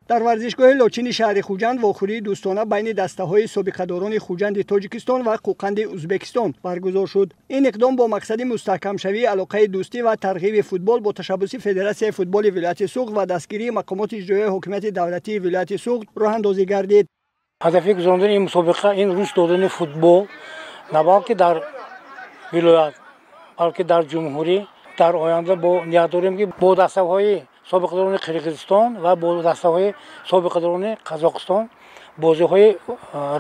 در ورزشگاه لاچین شهر خوجند واخوری دوستانه بین دسته‌های سابقه‌داران خوجند تاجیکستان و قوقند ازبکستان برگزار شد. این اقدام با مقصد مستحکم شوی علاقه دوستی و ترغیب فوتبال با تشبث فدراسیون فوتبال ولایت سوخت و دستگیری مقامات اجرایی حکومت دولتی ولایت سوخت راه اندازی گردید. هدف گذراندن این مسابقه این روز دادن فوتبال نه که در ولایت بلکه در جمهوری در آینده با نیت داریم که با دسته‌های سابقه‌داران قرقیزستان و با دسته‌های سابقه‌داران قزاقستان بازی‌های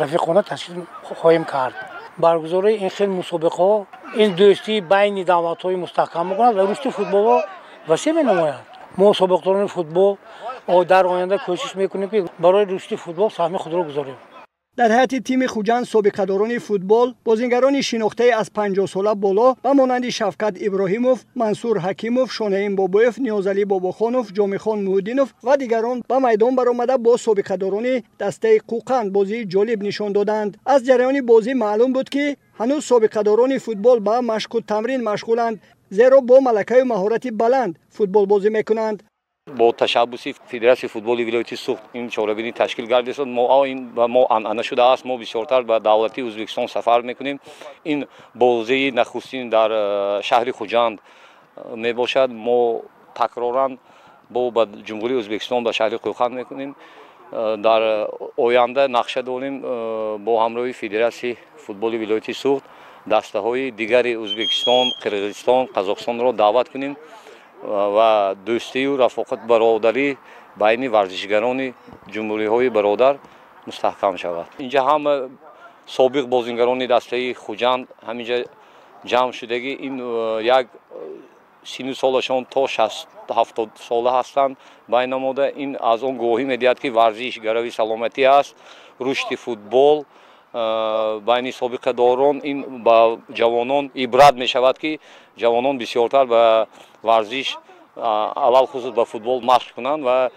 رفیقانه تشکیل خواهیم کرد. برگزاری این خیلی مسابقه این دوستی بین دولت‌های مستحکم می‌کند و رشد فوتبال وسیع می‌نماید. ما سابقه‌داران فوتبال در آینده کوشش می‌کنیم که برای رشد فوتبال سهم خود را گذاریم. در هیئت تیم خوجند سابقه‌داران فوتبال بازیگران شناخته از 50 ساله بالا و مانند شفقت ابراهیموف، منصور حکیموف، شانعیم بابویف، نیازعلی باباخانوف، جامیخان محمودینوف و دیگران به میدان برآمده با سابقه‌داران دسته قوقند بازی جالب نشان دادند. از جریان بازی معلوم بود که هنوز سابقه‌داران فوتبال به مشق و تمرین مشغولند، زیرا با ملکه و مهارت بلند فوتبال بازی می‌کنند. با تشبث فدراسیون فوتبال ولایت سوخت این چهاربینی تشکیل گردید. ما آن شده است ما بسیارتر به دولتی ازبکستان سفر میکنیم. این بازی نخستین در شهر خوجند می باشد. ما تکرارا با جمهوری ازبکستان به شهر قوقند میکنیم. در آینده نقشه داریم با همراهی فدراسیون فوتبال ولایت سوخت دسته های دیگر ازبکستان، قرقیزستان، قزاقستان را دعوت کنیم و دوستی و رفاقت برادری بین ورزشگران جمهوری‌های برادر مستحکم شود. اینجا هم سابق بازیگران دسته خوجند همینجا جمع شدگی این یک سن سالشان تا 60-70 ساله هستند. بین نموده این از آن گواهی می‌دهد که ورزش گروی سلامتی است، رشد فوتبال بین سابقه داران این با جوانان عبرت می شود که جوانان بسیارتر به ورزش علل خصوص به فوتبال مشق کنند و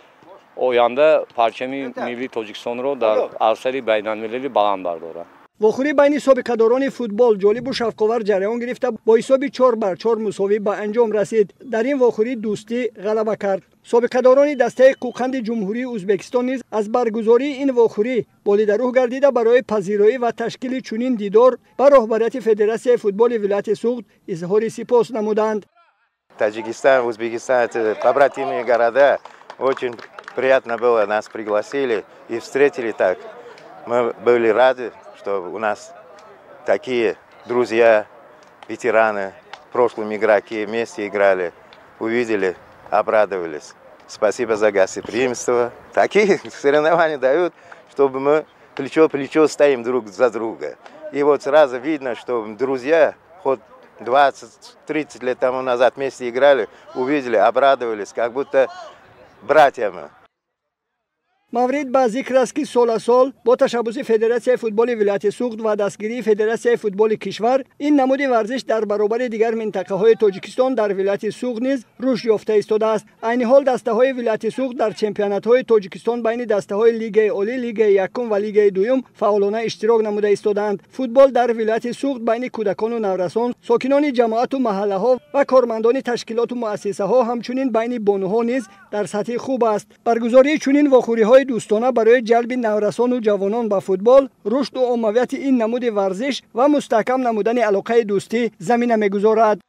آینده پرچم ملی تاجیکستان را در عرصه بین المللی بلند بردارند. واخوری بین سابقه‌داران فوتبال جالب و شوق‌آور جریان گرفته با حساب 4-4 مساوی به انجام رسید. در این واخوری دوستی غلبه کرد. سابقه‌داران دسته قوقند جمهوری ازبکستان نیز از برگزاری این واخوری بالیده روح گردیده برای پذیرایی و تشکیل چنین دیدار به رهبریت فدراسیون فوتبال ولایت سوخت اظهار سپاس نمودند. Таджикистан, Узбекистан, это побратимые города. Очень приятно было, нас пригласили и встретили так. Мы были рады, что у нас такие друзья, ветераны, прошлые игроки вместе играли, увидели, обрадовались. Спасибо за гостеприимство. Такие соревнования дают, чтобы мы плечо к плечу стоим друг за друга. И вот сразу видно, что друзья, хоть 20-30 лет тому назад вместе играли, увидели, обрадовались, как будто братья мы. مورد به ذکر است که سال با تشبث فدراسیون فوتبال ولایت سوخت و دستگیری فدراسیون فوتبال کشور این نمود ورزش در برابر دیگر منطقه های تاجیکستان در ولایت سوخت نیز رشد یافته ایستاده است. عین حال دسته های ولایت سوخت در چمپیونات های تاجیکستان بین دسته های لیگ عالی، لیگ یکم و لیگ دوم فعالانه اشتراک نموده ایستادند. فوتبال در ولایت سوخت بین کودکان و نورسان، ساکنان جماعت و محله ها و کارمندان تشکیلات و مؤسسه ها همچنین بین بانوها نیز در سطح خوب است. برگزاری چنین واخوری دوستانه برای جلب نورسان و جوانان به فوتبال، رشد و عمومیت این نمود ورزش و مستحکم نمودن علاقه دوستی زمینه می‌گذارد.